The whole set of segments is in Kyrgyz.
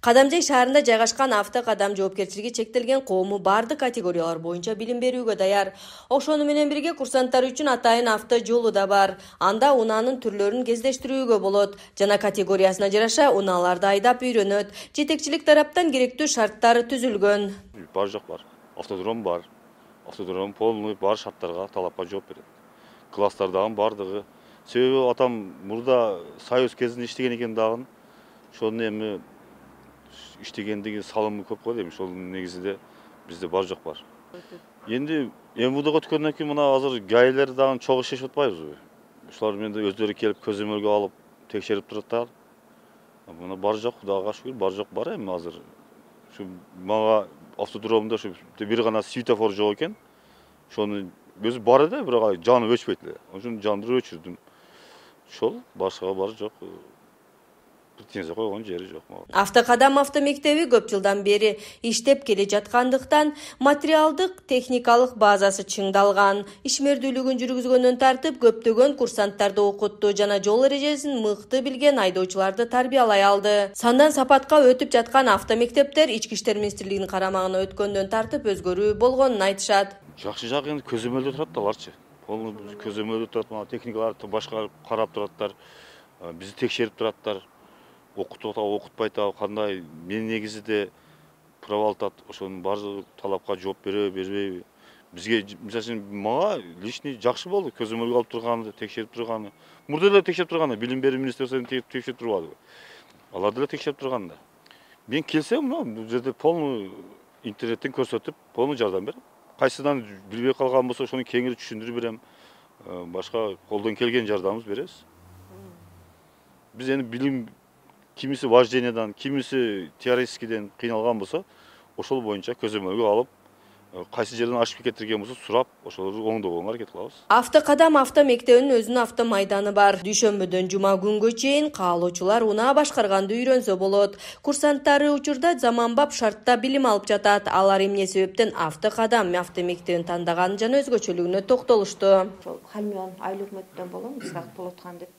Кадамжай шаарында жайгашкан автокадам жоопкерчилиги чектелген коому бардык категориялар боюнча билим берүүгө даяр. Ошону менен бирге курсанттар үчүн атайын авто жолу да бар. Анда унаанын түрлөрүн кездештирүүгө болот. Жана категориясына жараша унааларды айдап үйрөнөт. Жетекчилик тараптан керектүү шарттар түзүлгөн. Бар жок бар. Автодром бар. Автодром полный бар шарттарга, талапка жооп берет. Класстардагы бардыгы. Себеби атам мурда Союз кезинде иштеген экен дагы. Ошону эми иштегендиги салымы көп го дейм. Ошол негизинде бизде бар жок бар. Энди МВДга өткөндөн кийин мына азыр гаилер дагы чогуу иштешип атпайбызбы? Ушулар менен өздөрү келип көзөмөлгө алып текшерип тураттар. Мына бар жок, Кудайга шүгүр, бар жок бар эми азыр. Ушу мага автодромдо ушу бир гана светофор жок экен. Ошону өзү бар эле, бирок жаны өчпөйт эле. Ошону жандырып өчүрдүм. Ошол башка бар жок. Претензия койгон жери жок. Автокадам автомектеби көп жылдан бери иштеп келе жаткандыктан материалдык техникалык базасы чыңдалган. Ишмердүүлүгүн жүргүзгөндөн тартып көптөгөн курсанттарды окутту жана жол эрежесин мыкты билген айдоочуларды тарбиялай алды. Сандан сапатка өтүп жаткан автомектептер Ички иштер министрлигинин карамагына өткөндөн тартып өзгөрүү болгонун айтышат. Жакшы жагы энди көзөмөлдө турат аларчы. Көзөмөлдө турат, техникаларды башка карап тураттар. Бизди текшерип тураттар. Окутпайт, кандай мен негизинде права атат, ошонун баардыгы талапка жооп береби, бербейби. Бизге мисалы мага личный жакшы болду, көзөмөлгө алып турганы, текшерип турганы. Мурда эле текшерип турганы, билим берүү министрлигинен текшерип турбадыбы. Алар деле текшерип турганда. Мен келсем, бул жерде полный интернеттен көрсөтүп, полный жардам берем. Кайсыдан билбей калган болсо, ошону кеңири түшүндүрүп берем. Башка колдон келген жардамыбыз беребиз. Биз эми билим кимиси вождениядан, кимиси теоретикиден кыйналган болсо, ошол боюнча көзөмөлгө алып, кайсы жерден ашып кетирген болсо сурап, ошолорду оңдогонго аракет кылабыз. Автокадам автомектебинин өзүнүн автомайданы бар. Дүйшөмбүдөн жума күнгө чейин каалоочулар унаа башкарганды үйрөнсө болот. Курсанттары учурда заманбап шартта билим алып жатат. Алар эмне себептен автокадам автомектебин тандаганы жана өзгөчөлүгүнө токтолушту. Халмион айыл өкмөттөн болом, ысгак болот экен деп.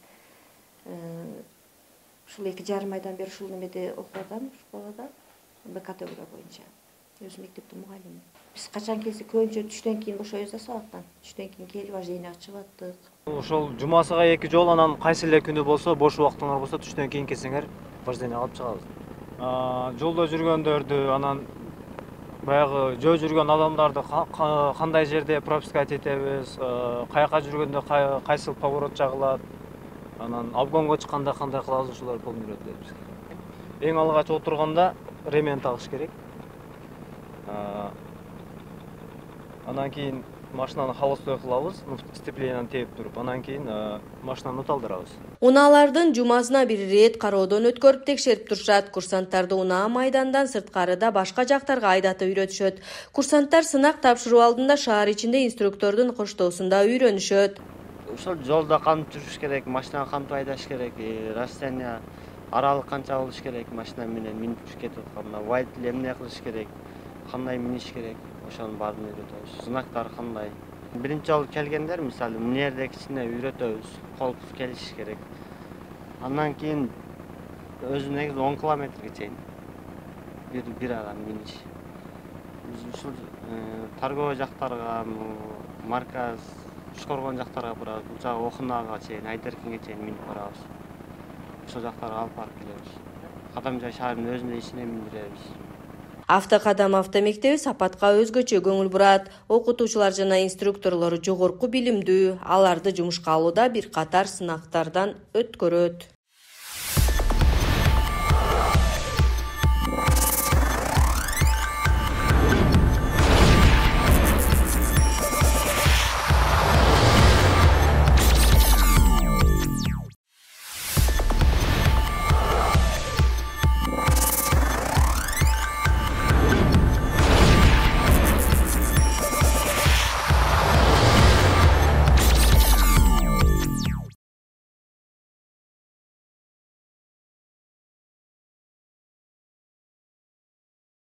Ушул 2,5 айдан бери ушул немеде окуп атам, школада, БКТ боюнча. Өзүм мектептин мугалими. Биз качан келсек көбүнчө түштөн кийин бошойбуз да сабактан. Түштөн кийин келип вождениеге чыгып аттык. Ошол жумасыга 2 жол, анан кайсы эле күнү болсо, бош убактыңар болсо түштөн кийин келсеңер вождениеге алып чыгабыз. Жолдо жүргөндөрдү, анан баягы жөө жүргөн адамдарды кандай жерде пропускать этебиз, каяка жүргөндө кайсыл поворот жагылат. Анан обгонго чыкканда кандай кылабыз, ушулар полный үйрөтүлөт бизге. Эң алгач отурганда ремень тагыш керек. Анан кийин машинаны холостой кылабыз, сцепленияны терип туруп, анан кийин машинаны уталдырабыз. Унаалардын жумасына бир рет кароодон өткөрүп текшерип турушат. Курсанттарды унаа майдандан сырткарыда башка жактарга айдатып үйрөтүшөт. Курсанттар сынак тапшыруу алдында шаар ичинде инструктордун коштоосунда үйрөнүшөт. Ошол жолдо кантип жүрүш керек, машина кантип айдаш керек, расстояние, аралык канча болуш керек, машина менен минип кетип атканда, водитель эмне кылыш керек, кандай миниш керек, ошонун баарын үйрөтөбүз. Знактар кандай. Биринчи жолу келгендер, мисалы, мынерде кичине үйрөтөбүз, кол келиш керек. Андан кийин өзү негизи 10 километрге чейин бир адам миниш. Ушул торговый жактарга, марказ, Шкоргон жактарга барабыз, бул жагы Окунага чейин, Айдеркинге чейин минип барабыз. Ошол жактарга алып барып келебиз. Кадамжай шаарынын өзүнө ичине миндиребиз. Автокадам автомектеби сапатка өзгөчө көңүл бурат. Окутуучулар жана инструкторлору жогорку билимдүү. Аларды жумушка алууда бир катар сынактардан өткөрөт.